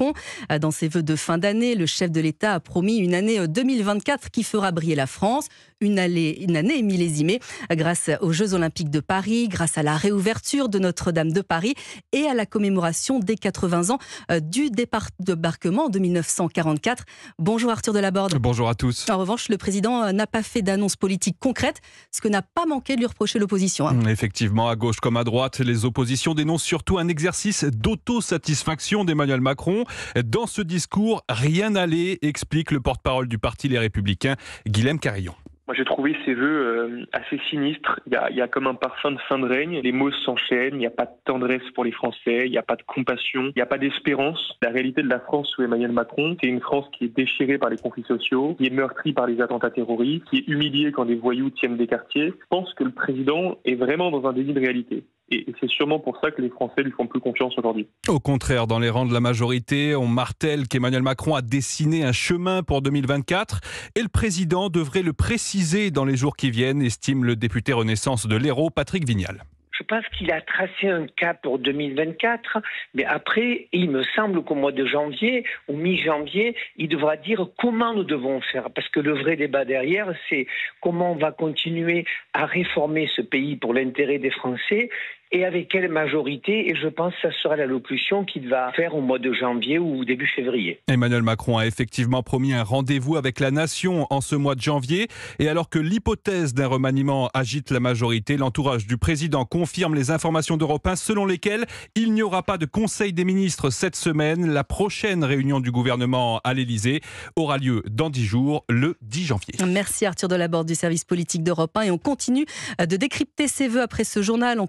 Macron. Dans ses vœux de fin d'année, le chef de l'État a promis une année 2024 qui fera briller la France. Une année millésimée grâce aux Jeux Olympiques de Paris, grâce à la réouverture de Notre-Dame de Paris et à la commémoration des 80 ans du débarquement de 1944. Bonjour Arthur Delaborde. Bonjour à tous. En revanche, le président n'a pas fait d'annonce politique concrète, ce que n'a pas manqué de lui reprocher l'opposition. Effectivement, à gauche comme à droite, les oppositions dénoncent surtout un exercice d'autosatisfaction d'Emmanuel Macron. Dans ce discours, rien n'allait, explique le porte-parole du parti Les Républicains, Guilhem Carillon. Moi, j'ai trouvé ces vœux assez sinistres. Il y a comme un parfum de fin de règne. Les mots s'enchaînent. Il n'y a pas de tendresse pour les Français. Il n'y a pas de compassion. Il n'y a pas d'espérance. La réalité de la France sous Emmanuel Macron, c'est une France qui est déchirée par les conflits sociaux, qui est meurtrie par les attentats terroristes, qui est humiliée quand des voyous tiennent des quartiers. Je pense que le président est vraiment dans un déni de réalité. Et c'est sûrement pour ça que les Français lui font plus confiance aujourd'hui. Au contraire, dans les rangs de la majorité, on martèle qu'Emmanuel Macron a dessiné un chemin pour 2024 et le président devrait le préciser dans les jours qui viennent, estime le député Renaissance de l'Hérault, Patrick Vignal. Je pense qu'il a tracé un cap pour 2024, mais après, il me semble qu'au mois de janvier ou mi-janvier, il devra dire comment nous devons faire. Parce que le vrai débat derrière, c'est comment on va continuer à réformer ce pays pour l'intérêt des Français et avec quelle majorité. Et je pense que ça sera l'allocution qu'il va faire au mois de janvier ou début février. Emmanuel Macron a effectivement promis un rendez-vous avec la nation en ce mois de janvier. Et alors que l'hypothèse d'un remaniement agite la majorité, l'entourage du président confirme les informations d'Europe 1 selon lesquelles il n'y aura pas de Conseil des ministres cette semaine. La prochaine réunion du gouvernement à l'Elysée aura lieu dans 10 jours, le 10 janvier. Merci Arthur Delaborde du service politique d'Europe 1. Et on continue de décrypter ses vœux après ce journal en